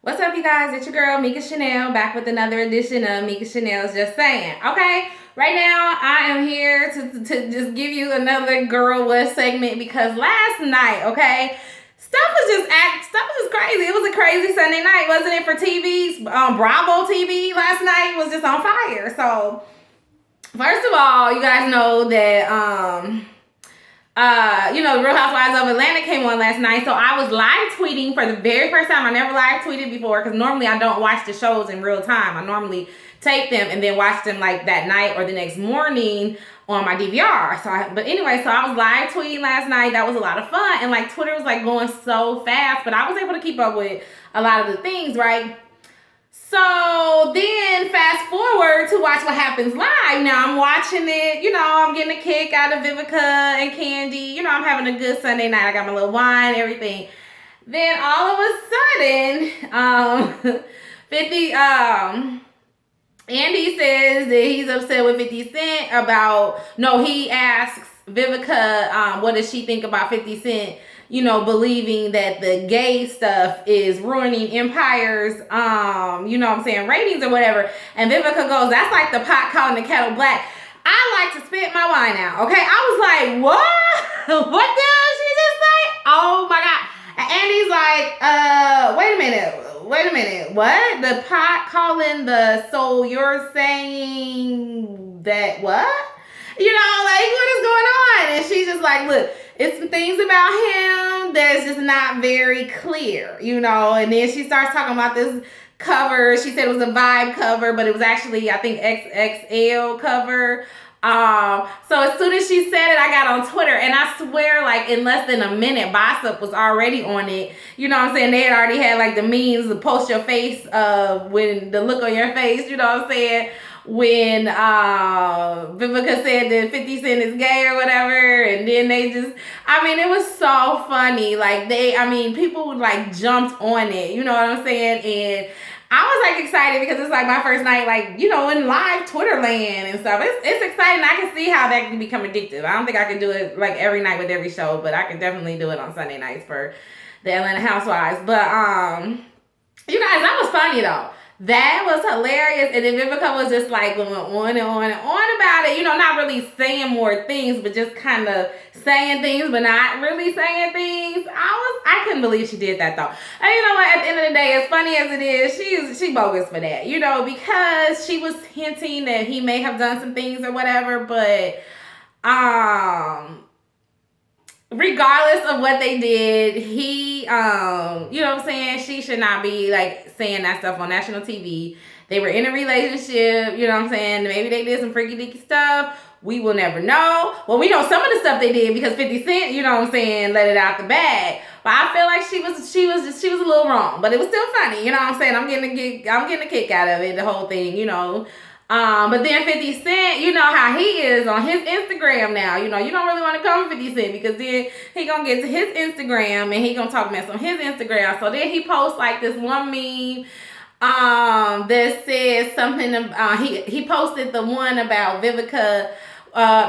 What's up, you guys? It's your girl, Mika Chanel, back with another edition of Mika Chanel's Just Saying. Okay, right now I am here to just give you another girl list segment because last night, okay, stuff was just crazy. It was a crazy Sunday night, wasn't it, for TV's Bravo TV last night was just on fire. So, first of all, you guys know that Real Housewives of Atlanta came on last night. So I was live tweeting for the very first time. I never live tweeted before because normally I don't watch the shows in real time. I normally tape them and then watch them like that night or the next morning on my DVR. So I was live tweeting last night. That was a lot of fun. And like Twitter was like going so fast, but I was able to keep up with a lot of the things, right? So then fast forward to watch what happens live. Now I'm watching it, I'm getting a kick out of Vivica and Candy. I'm having a good Sunday night. I got my little wine, everything. Then all of a sudden, 50 Andy says that he's upset with 50 Cent he asks Vivica, what does she think about 50 Cent, believing that the gay stuff is ruining empires, ratings or whatever. And Vivica goes, that's like the pot calling the kettle black. I like to spit my wine out, okay? I was like, what? What the hell did she just say? Oh my God. And Andy's like, wait a minute, what? The pot calling so you're saying that what? What is going on? And she's just like, look, it's some things about him that's just not very clear, and then she starts talking about this cover. She said it was a Vibe cover, but it was actually, I think, XXL cover. So as soon as she said it, I got on Twitter, and I swear, like, in less than a minute, Bossip was already on it. You know what I'm saying? They had already had, like, the memes, the post your face, when the look on your face, you know what I'm saying? When Vivica said that 50 Cent is gay or whatever, and then they just, it was so funny. Like, people, like, jumped on it, you know what I'm saying? And I was like excited because it's like my first night, like, in live Twitter land and stuff. It's exciting. I can see how that can become addictive. I don't think I can do it like every night with every show, but I can definitely do it on Sunday nights for the Atlanta Housewives. But you guys, that was funny though. That was hilarious. And then Vivica was just like going on and on and on about it. Not really saying more things, but just kind of saying things, but not really saying things. I couldn't believe she did that though. And you know what? At the end of the day, as funny as it is, she bogus for that. Because she was hinting that he may have done some things or whatever, but regardless of what they did, he, you know what I'm saying? She should not be like saying that stuff on national TV. They were in a relationship, you know what I'm saying? Maybe they did some freaky deaky stuff. We will never know. Well, we know some of the stuff they did because 50 Cent, you know what I'm saying, let it out the bag. But I feel like she was a little wrong, but it was still funny, you know what I'm saying? I'm getting a kick out of it, the whole thing, But then 50 Cent, you know how he is on his Instagram now. You don't really want to come for 50 Cent because then he gonna get to his Instagram and he gonna talk mess on his Instagram. So then he posts like this one meme that says something. He posted the one about Vivica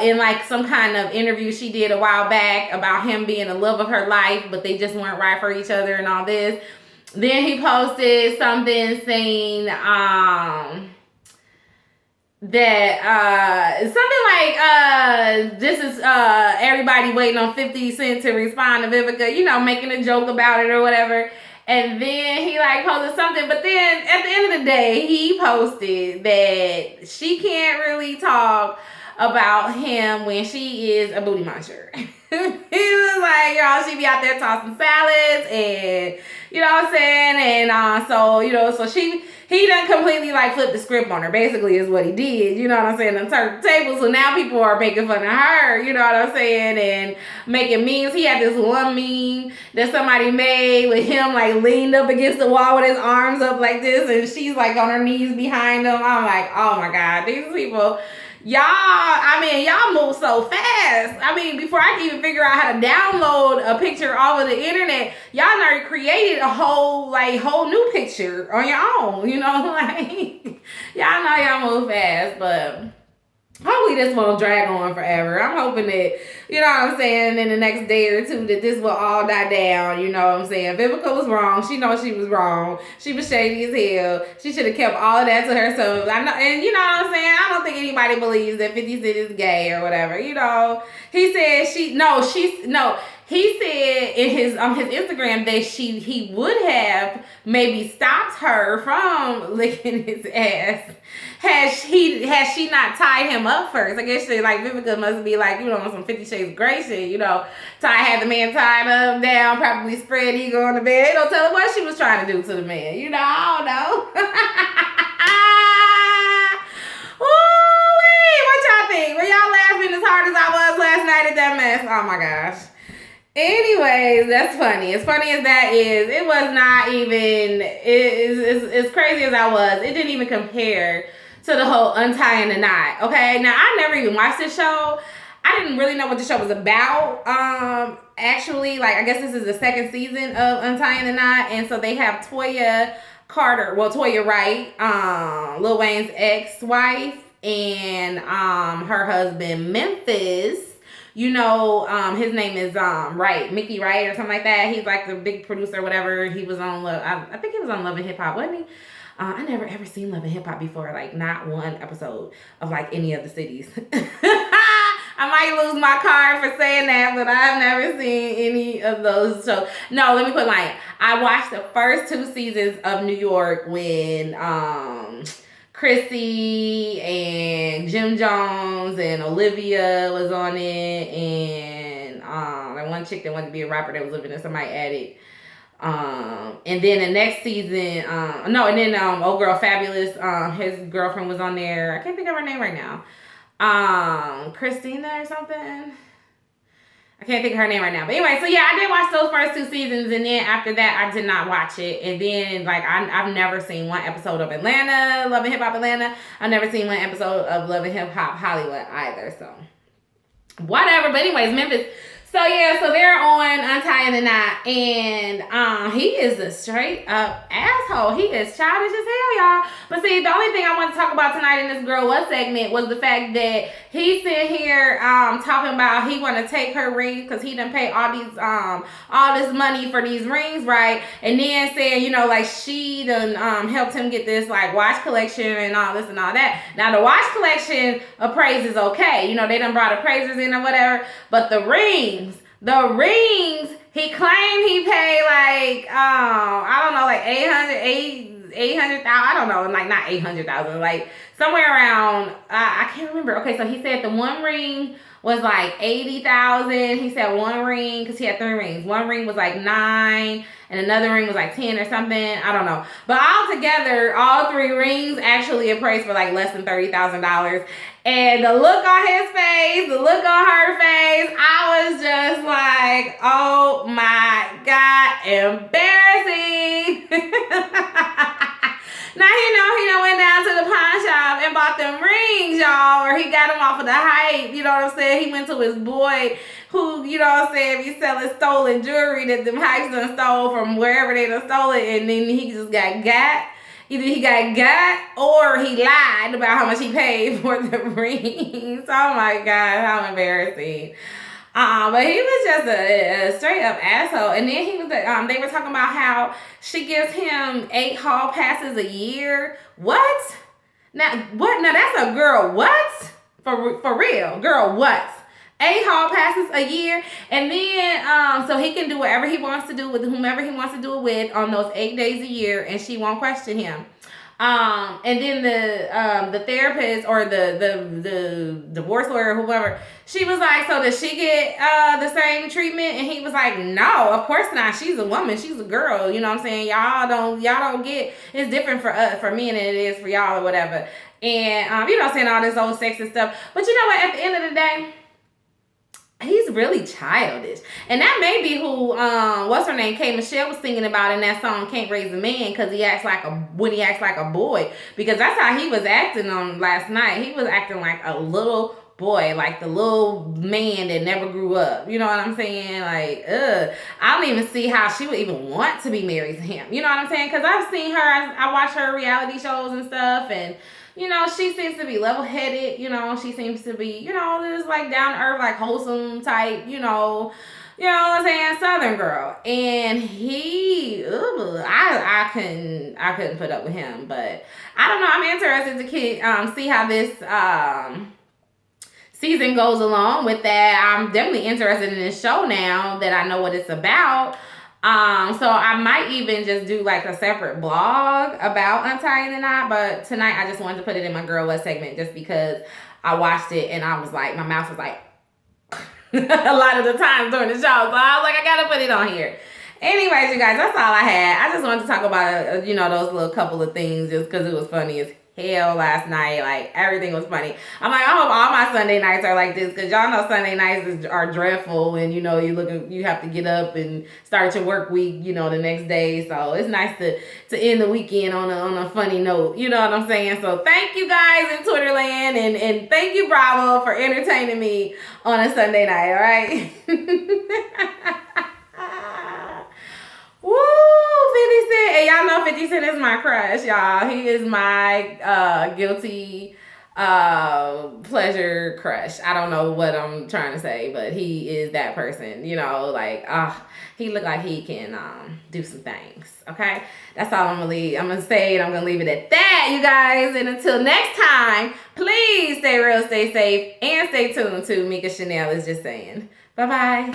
in like some kind of interview she did a while back about him being the love of her life, but they just weren't right for each other and all this. Then he posted something saying that something like this is everybody waiting on 50 Cent to respond to Vivica, making a joke about it or whatever. And then he like posted something, but then at the end of the day, he posted that she can't really talk about him when she is a booty muncher. He was like, y'all, she be out there tossing salads and, you know what I'm saying? And so he done completely like flipped the script on her, basically is what he did, you know what I'm saying, and turned the table. So now people are making fun of her, you know what I'm saying, and making memes. He had this one meme that somebody made with him like leaned up against the wall with his arms up like this, and she's like on her knees behind him. I'm like, oh my God, these people, y'all move so fast. Before I can even figure out how to download a picture off of the internet, y'all already created a whole new picture on your own, like, y'all know y'all move fast. But Hopefully this won't drag on forever. I'm hoping that, you know what I'm saying, in the next day or two that this will all die down, you know what I'm saying. Vivica was wrong. She knows she was wrong. She was shady as hell. She should have kept all of that to herself. I know, and you know what I'm saying? I don't think anybody believes that 50 Cent is gay or whatever, you know. He said he said in his Instagram that he would have maybe stopped her from licking his ass had she not tied him up first. I guess like Vivica must be like, you know, some 50 Shades of Grey shit, you know. Had the man tied up down, probably spread eagle on the bed. They don't tell her what she was trying to do to the man. You know, I don't know. Ooh-wee, what y'all think? Were y'all laughing as hard as I was last night at that mess? Oh my gosh. Anyways, that's funny. As funny as that is, it was not even, as crazy as I was, it didn't even compare to the whole Untying the Knot. Okay, now I never even watched this show. I didn't really know what the show was about. Actually, like, I guess this is the second season of Untying the Knot, and so they have Toya Wright, Lil Wayne's ex-wife, and her husband Memphiz. You know, his name is Mickey Wright or something like that. He's like the big producer, whatever. He was on I think he was on Love and Hip Hop, wasn't he? I never ever seen Love and Hip Hop before, like not one episode of like any of the cities. I might lose my card for saying that, but I've never seen any of those shows. No, let me put like, I watched the first 2 seasons of New York when Chrissy and Jim Jones and Olivia was on it, and that one chick that wanted to be a rapper that was living in somebody's attic. And then the next season, Old Girl Fabulous, his girlfriend was on there. I can't think of her name right now. Christina or something. I can't think of her name right now. But anyway, so yeah, I did watch those first 2 seasons, and then after that, I did not watch it. And then, like, I've never seen one episode of Atlanta, Love and Hip Hop Atlanta. I've never seen one episode of Love and Hip Hop Hollywood either, so whatever. But anyways, Memphiz. So yeah, so they're on Untying the Knot, and he is a straight up asshole. He is childish as hell, y'all. But see, the only thing I want to talk about tonight in this Girl What segment was the fact that he's sitting here talking about he want to take her rings because he done pay all this money for these rings, right? And then saying, you know, like she done helped him get this like watch collection and all this and all that. Now the watch collection appraise is okay, you know, they done brought appraisers in or whatever, but the rings, he claimed he paid like, I don't know, like 800,000, I don't know, like not 800,000, like somewhere around, I can't remember. Okay, so he said the one ring was like 80,000. He said one ring, because he had 3 rings. One ring was like 9, and another ring was like 10 or something. I don't know. But altogether, all 3 rings actually appraised for like less than $30,000. And the look on his face, the look on her face, I was just like, oh my God, embarrassing. Now, you know, he done went down to the pawn shop and bought them rings, y'all, or he got them off of the hype, you know what I'm saying? He went to his boy who, you know what I'm saying, be selling stolen jewelry that them hypes done stole from wherever they done stole it, and then he just got. Either he got or he lied about how much he paid for the rings. Oh my God, how embarrassing. But he was just a straight up asshole. And then he was they were talking about how she gives him 8 hall passes a year. What? Now that's a girl what? For real. Girl what? 8 hall passes a year, and then so he can do whatever he wants to do with whomever he wants to do it with on those 8 days a year, and she won't question him. And then the therapist or the divorce lawyer, whoever, she was like, so does she get the same treatment? And he was like, no, of course not. She's a woman. She's a girl. You know what I'm saying? Y'all don't get. It's different for me than it is for y'all or whatever. And you know, saying all this old sexist stuff. But you know what? At the end of the day, he's really childish. And that may be who, what's her name, K. Michelle was singing about in that song, Can't Raise a Man, because he acts like a boy. Because that's how he was acting on last night. He was acting like a little boy, like the little man that never grew up. You know what I'm saying? Like, I don't even see how she would even want to be married to him. You know what I'm saying? Because I've seen her, I watch her reality shows and stuff, and you know, she seems to be level-headed, you know, she seems to be, you know, just like down to earth, like wholesome type, you know what I'm saying, Southern girl. And he, I couldn't put up with him, but I don't know. I'm interested to see how this season goes along with that. I'm definitely interested in this show now that I know what it's about. So I might even just do like a separate blog about untying the knot. But tonight I just wanted to put it in my Girl What segment just because I watched it and I was like, my mouth was like a lot of the times during the show. So I was like, I gotta put it on here. Anyways, you guys, that's all I had. I just wanted to talk about, you know, those little couple of things just because it was funny as hell last night. Like, everything was funny. I'm like, I hope all my Sunday nights are like this because y'all know Sunday nights are dreadful and, you know, you have to get up and start your work week, you know, the next day. So it's nice to end the weekend on a funny note. You know what I'm saying? So thank you guys in Twitterland and thank you, Bravo, for entertaining me on a Sunday night, all right? Woo, 50 Cent. And y'all know 50 Cent is my crush, y'all. He is my guilty pleasure crush. I don't know what I'm trying to say, but he is that person, you know, like, he look like he can do some things, okay? That's all I'm gonna say, and I'm gonna leave it at that, you guys. And until next time, please stay real, stay safe, and stay tuned to Mika Chanel is just saying. Bye-bye.